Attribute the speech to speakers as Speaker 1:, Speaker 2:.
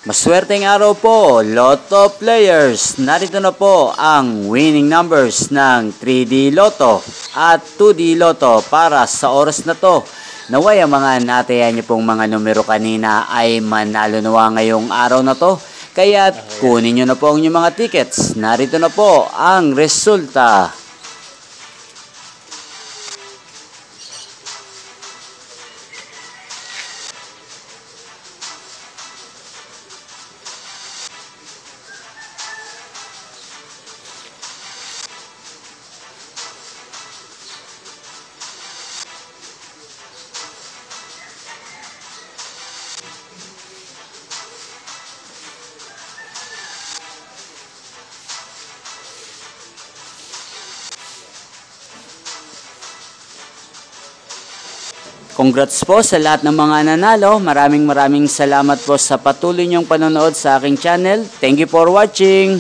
Speaker 1: Maswerteng araw po, Lotto players. Narito na po ang winning numbers ng 3D Lotto at 2D Lotto para sa oras na to. Naway ang mga natayan niyo pong mga numero kanina ay manalo nawa ngayong araw na to. Kaya kunin niyo na po ang inyong mga tickets. Narito na po ang resulta. Congrats po sa lahat ng mga nanalo. Maraming salamat po sa patuloy niyong panonood sa aking channel. Thank you for watching.